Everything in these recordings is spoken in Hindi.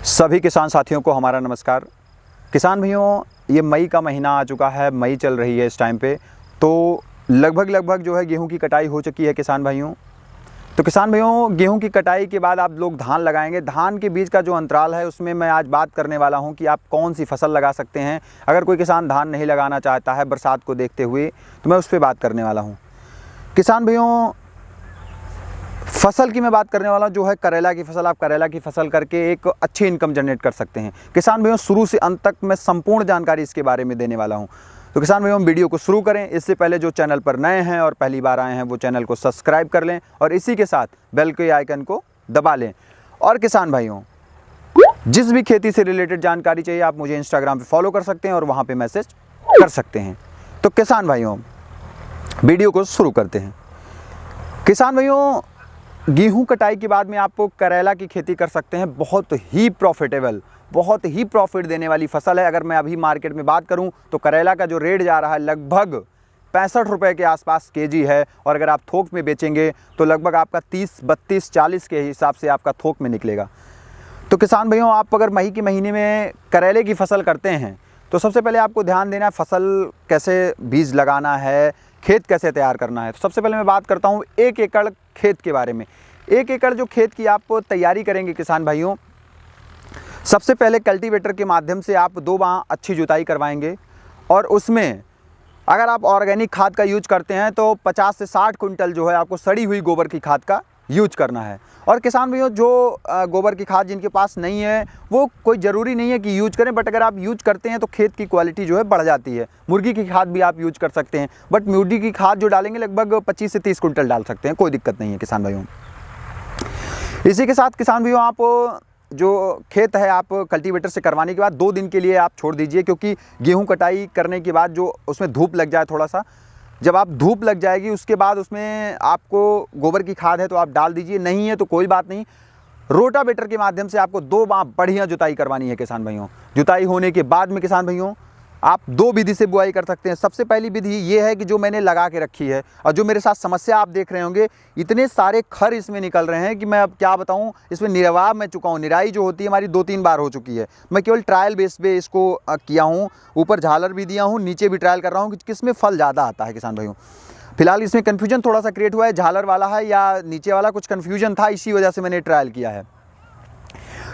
सभी किसान साथियों को हमारा नमस्कार। किसान भाइयों, ये मई का महीना आ चुका है, मई चल रही है इस टाइम पे, तो लगभग जो है गेहूं की कटाई हो चुकी है किसान भाइयों। तो किसान भाइयों, गेहूं की कटाई के बाद आप लोग धान लगाएंगे। धान के बीच का जो अंतराल है उसमें मैं आज बात करने वाला हूं कि आप कौन सी फसल लगा सकते हैं। अगर कोई किसान धान नहीं लगाना चाहता है बरसात को देखते हुए, तो मैं उस पर बात करने वाला हूँ। किसान भाइयों, फसल की मैं बात करने वाला जो है करेला की फसल। आप करेला की फसल करके एक अच्छी इनकम जनरेट कर सकते हैं। किसान भाइयों, शुरू से अंत तक मैं संपूर्ण जानकारी इसके बारे में देने वाला हूं। तो किसान भाइयों, वीडियो को शुरू करें। इससे पहले जो चैनल पर नए हैं और पहली बार आए हैं वो चैनल को सब्सक्राइब कर लें और इसी के साथ बेल के आइकन को दबा लें। और किसान भाइयों, जिस भी खेती से रिलेटेड जानकारी चाहिए आप मुझे इंस्टाग्राम पर फॉलो कर सकते हैं और वहाँ पर मैसेज कर सकते हैं। तो किसान भाइयों, वीडियो को शुरू करते हैं। किसान भाइयों, गेहूं कटाई के बाद में आप करेला की खेती कर सकते हैं। बहुत ही प्रॉफिटेबल, बहुत ही प्रॉफिट देने वाली फसल है। अगर मैं अभी मार्केट में बात करूं तो करेला का जो रेट जा रहा है लगभग 65 रुपये के आसपास केजी है, और अगर आप थोक में बेचेंगे तो लगभग आपका 30, 32, 40 के हिसाब से आपका थोक में निकलेगा। तो किसान भाइयों, आप अगर मई के महीने में करेले की फसल करते हैं तो सबसे पहले आपको ध्यान देना है फसल कैसे बीज लगाना है, खेत कैसे तैयार करना है। तो सबसे पहले मैं बात करता हूँ 1 एकड़ खेत के बारे में। 1 एकड़ जो खेत की आप तैयारी करेंगे किसान भाइयों, सबसे पहले कल्टीवेटर के माध्यम से आप 2 बार अच्छी जुताई करवाएंगे, और उसमें अगर आप ऑर्गेनिक खाद का यूज करते हैं तो 50 से 60 कुंटल जो है आपको सड़ी हुई गोबर की खाद का यूज करना है। और किसान भाइयों, जो गोबर की खाद जिनके पास नहीं है वो कोई ज़रूरी नहीं है कि यूज करें, बट अगर आप यूज करते हैं तो खेत की क्वालिटी जो है बढ़ जाती है। मुर्गी की खाद भी आप यूज कर सकते हैं, बट मुर्गी की खाद जो डालेंगे लगभग 25 से 30 कुंटल डाल सकते हैं, कोई दिक्कत नहीं है किसान भाइयों। इसी के साथ किसान भाइयों, आप जो खेत है आप कल्टीवेटर से करवाने के बाद 2 दिन के लिए आप छोड़ दीजिए, क्योंकि गेहूं कटाई करने के बाद जो उसमें धूप लग जाए थोड़ा सा, जब आप धूप लग जाएगी उसके बाद उसमें आपको गोबर की खाद है तो आप डाल दीजिए, नहीं है तो कोई बात नहीं। रोटावेटर के माध्यम से आपको 2 बार बढ़िया जुताई करवानी है किसान भाइयों। जुताई होने के बाद में किसान भाइयों आप 2 विधि से बुआई कर सकते हैं। सबसे पहली विधि ये है कि जो मैंने लगा के रखी है, और जो मेरे साथ समस्या आप देख रहे होंगे, इतने सारे खर इसमें निकल रहे हैं कि मैं अब क्या बताऊं। इसमें निरवा मैं चुका हूं, निराई जो होती है हमारी 2-3 बार हो चुकी है। मैं केवल ट्रायल बेस पे इसको किया हूँ, ऊपर झालर भी दिया हूँ, नीचे भी ट्रायल कर रहा हूँ कि किसमें फल ज़्यादा आता है किसान भाइयों। फिलहाल इसमें कन्फ्यूजन थोड़ा सा क्रिएट हुआ है, झालर वाला है या नीचे वाला, कुछ कन्फ्यूजन था, इसी वजह से मैंने ट्रायल किया है।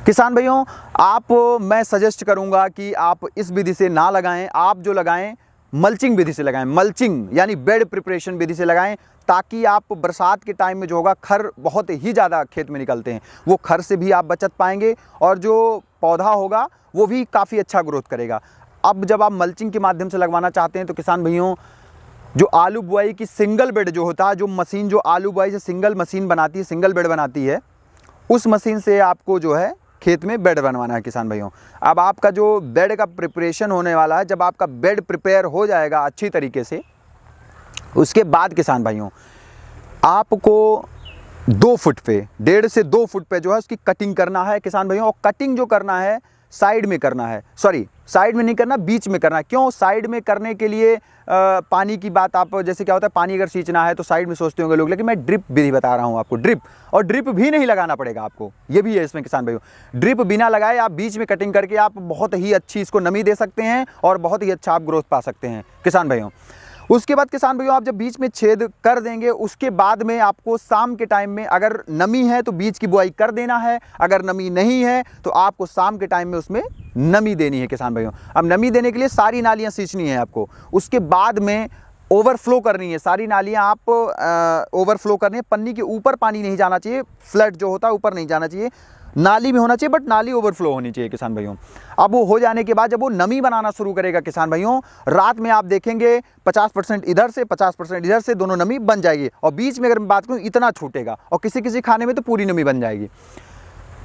किसान भाइयों, मैं सजेस्ट करूंगा कि आप इस विधि से ना लगाएं, आप जो लगाएं मल्चिंग विधि से लगाएं। मल्चिंग यानी बेड प्रिपरेशन विधि से लगाएं, ताकि आप बरसात के टाइम में जो होगा, खर बहुत ही ज़्यादा खेत में निकलते हैं, वो खर से भी आप बचत पाएंगे और जो पौधा होगा वो भी काफ़ी अच्छा ग्रोथ करेगा। अब जब आप मल्चिंग के माध्यम से लगवाना चाहते हैं तो किसान भाइयों, जो आलू बुआई की सिंगल बेड जो होता है, जो मशीन जो आलू बुआई से सिंगल मशीन बनाती है, सिंगल बेड बनाती है, उस मशीन से आपको जो है खेत में बेड बनवाना है किसान भाइयों। अब आपका जो बेड का प्रिपरेशन होने वाला है, जब आपका बेड प्रिपेयर हो जाएगा अच्छी तरीके से, उसके बाद किसान भाइयों आपको 2 फुट पे, 1.5 से 2 फुट पे जो है उसकी कटिंग करना है किसान भाइयों। और कटिंग जो करना है साइड में करना है, सॉरी साइड में नहीं करना, बीच में करना है। क्यों साइड में करने के लिए? पानी की बात, आप जैसे क्या होता है, पानी अगर सींचना है तो साइड में सोचते होंगे लोग, लेकिन मैं ड्रिप विधि बता रहा हूँ आपको। ड्रिप, और ड्रिप भी नहीं लगाना पड़ेगा आपको, ये भी है इसमें किसान भाइयों। ड्रिप बिना लगाए आप बीच में कटिंग करके आप बहुत ही अच्छी इसको नमी दे सकते हैं और बहुत ही अच्छा आप ग्रोथ पा सकते हैं किसान भाइयों। उसके बाद किसान भाइयों, आप जब बीच में छेद कर देंगे उसके बाद में आपको शाम के टाइम में, अगर नमी है तो बीज की बुआई कर देना है, अगर नमी नहीं है तो आपको शाम के टाइम में उसमें नमी देनी है किसान भाइयों। अब नमी देने के लिए सारी नालियां सींचनी है आपको, उसके बाद में ओवरफ्लो करनी है सारी नालियां, आप ओवरफ्लो करनी है। पन्नी के ऊपर पानी नहीं जाना चाहिए, फ्लड जो होता है ऊपर नहीं जाना चाहिए, नाली में होना चाहिए, बट नाली ओवरफ्लो होनी चाहिए किसान भाइयों। अब वो हो जाने के बाद जब वो नमी बनाना शुरू करेगा किसान भाइयों, रात में आप देखेंगे 50% इधर से 50% इधर से दोनों नमी बन जाएगी, और बीच में अगर मैं बात करूँ इतना छूटेगा, और किसी किसी खाने में तो पूरी नमी बन जाएगी।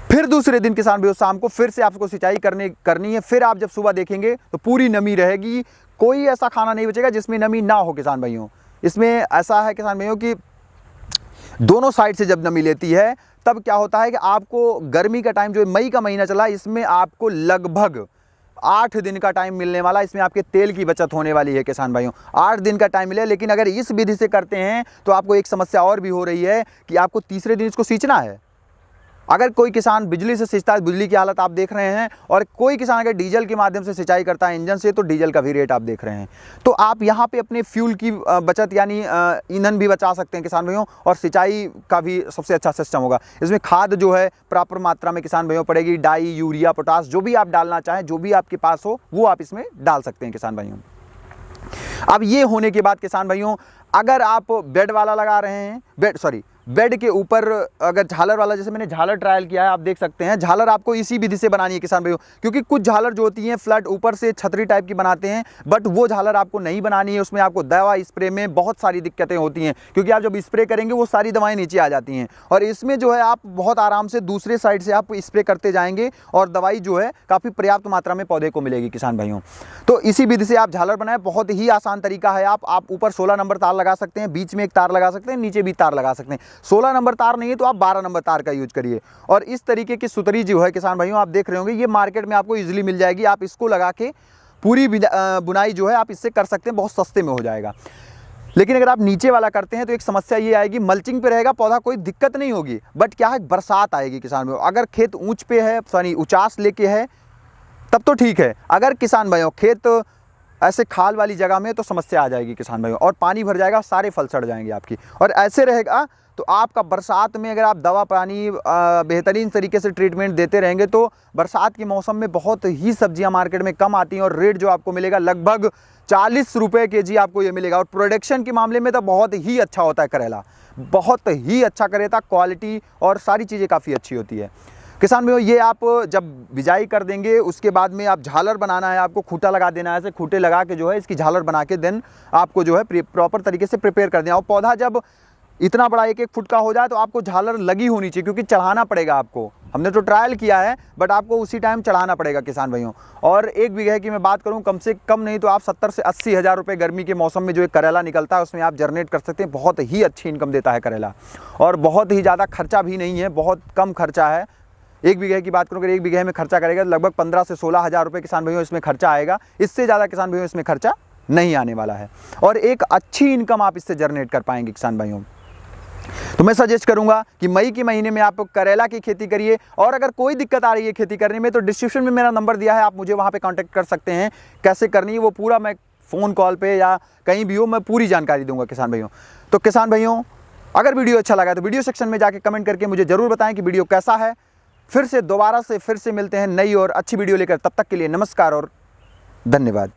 फिर दूसरे दिन किसान भाइयों शाम को फिर से आपको सिंचाई करनी है, फिर आप जब सुबह देखेंगे तो पूरी नमी रहेगी, कोई ऐसा खाना नहीं बचेगा जिसमें नमी ना हो किसान भाइयों। इसमें ऐसा है किसान भाइयों कि दोनों साइड से जब नमी लेती है तब क्या होता है कि आपको गर्मी का टाइम जो मई का महीना चला, इसमें आपको लगभग 8 दिन का टाइम मिलने वाला। इसमें आपके तेल की बचत होने वाली है किसान भाइयों, 8 दिन का टाइम मिले। लेकिन अगर इस विधि से करते हैं तो आपको एक समस्या और भी हो रही है कि आपको तीसरे दिन इसको सींचना है, अगर कोई किसान बिजली से सिंचता है, बिजली की हालत आप देख रहे हैं, और कोई किसान अगर डीजल के माध्यम से सिंचाई करता है इंजन से, तो डीजल का भी रेट आप देख रहे हैं। तो आप यहाँ पे अपने फ्यूल की बचत यानी ईंधन भी बचा सकते हैं किसान भाइयों, और सिंचाई का भी सबसे अच्छा सिस्टम होगा। इसमें खाद जो है प्रॉपर मात्रा में किसान भाइयों पड़ेगी, डाई, यूरिया, पोटास, जो भी आप डालना चाहें, जो भी आपके पास हो वो आप इसमें डाल सकते हैं किसान भाइयों। अब ये होने के बाद किसान भाइयों, अगर आप बेड वाला लगा रहे हैं, बेड के ऊपर अगर झालर वाला, जैसे मैंने झालर ट्रायल किया है, आप देख सकते हैं, झालर आपको इसी विधि से बनानी है किसान भाइयों, क्योंकि कुछ झालर जो होती हैं फ्लड ऊपर से छतरी टाइप की बनाते हैं, बट वो झालर आपको नहीं बनानी है। उसमें आपको दवा स्प्रे में बहुत सारी दिक्कतें होती हैं, क्योंकि आप जब स्प्रे करेंगे वो सारी दवाएं नीचे आ जाती हैं, और इसमें जो है आप बहुत आराम से दूसरे साइड से आप स्प्रे करते जाएंगे और दवाई जो है काफ़ी पर्याप्त मात्रा में पौधे को मिलेगी किसान भाइयों। तो इसी विधि से आप झालर बनाएं, बहुत ही आसान तरीका है। आप ऊपर 16 नंबर तार लगा सकते हैं, बीच में एक तार लगा सकते हैं, नीचे भी तार लगा सकते हैं। 16 नंबर तार नहीं है तो आप 12 नंबर तार का यूज करिए। और इस तरीके की सुतरी जो है किसान भाइयों, आप देख रहे होंगे, ये मार्केट में आपको इजीली मिल जाएगी। आप इसको लगा के पूरी बुनाई जो है आप इससे कर सकते हैं, बहुत सस्ते में हो जाएगा। लेकिन अगर आप नीचे वाला करते हैं तो एक समस्या ये आएगी, मल्चिंग पे रहेगा पौधा, कोई दिक्कत नहीं होगी, बट क्या है, बरसात आएगी किसान भाइयों। अगर खेत ऊंच पे है, उचास लेके है, तब तो ठीक है। अगर किसान भाइयों खेत ऐसे खाल वाली जगह में, तो समस्या आ जाएगी किसान भाइयों, और पानी भर जाएगा, सारे फल सड़ जाएंगे आपकी। और ऐसे रहेगा तो आपका बरसात में अगर आप दवा पानी बेहतरीन तरीके से ट्रीटमेंट देते रहेंगे, तो बरसात के मौसम में बहुत ही सब्जियां मार्केट में कम आती हैं, और रेट जो आपको मिलेगा लगभग 40 रुपये केजी आपको ये मिलेगा। और प्रोडक्शन के मामले में तो बहुत ही अच्छा होता है करेला, बहुत ही अच्छा करेला, क्वालिटी और सारी चीज़ें काफ़ी अच्छी होती है किसान भाइयों। ये आप जब बिजाई कर देंगे, उसके बाद में आप झालर बनाना है, आपको खूंटा लगा देना है, ऐसे खूंटे लगा के जो है इसकी झालर बना के देन आपको जो है प्रॉपर तरीके से प्रिपेयर कर देना। और पौधा जब इतना बड़ा 1-1 फुट का हो जाए तो आपको झालर लगी होनी चाहिए, क्योंकि चढ़ाना पड़ेगा आपको। हमने तो ट्रायल किया है, बट आपको उसी टाइम चढ़ाना पड़ेगा किसान भाइयों। और 1 बीघे की मैं बात करूं, कम से कम नहीं तो आप 70 से 80 हज़ार रुपये गर्मी के मौसम में जो एक करेला निकलता है उसमें आप जनरेट कर सकते हैं। बहुत ही अच्छी इनकम देता है करेला, और बहुत ही ज़्यादा खर्चा भी नहीं है, बहुत कम खर्चा है। 1 बीघे की बात करूँ, अगर 1 बीघे में खर्चा करेगा तो लगभग 15 से 16 हज़ार रुपये किसान भाइयों इसमें खर्चा आएगा। इससे ज़्यादा किसान भाइयों इसमें खर्चा नहीं आने वाला है, और एक अच्छी इनकम आप इससे जनरेट कर पाएंगे किसान भाइयों। तो मैं सजेस्ट करूंगा कि मई के महीने में आप करेला की खेती करिए। और अगर कोई दिक्कत आ रही है खेती करने में, तो डिस्क्रिप्शन में मेरा नंबर दिया है, आप मुझे वहां पे कांटेक्ट कर सकते हैं। कैसे करनी है वो पूरा मैं फ़ोन कॉल पे या कहीं भी हो, मैं पूरी जानकारी दूंगा किसान भाइयों। तो किसान भाइयों, अगर वीडियो अच्छा लगा तो वीडियो सेक्शन में जाके कमेंट करके मुझे ज़रूर बताएं कि वीडियो कैसा है। फिर से दोबारा से मिलते हैं नई और अच्छी वीडियो लेकर, तब तक के लिए नमस्कार और धन्यवाद।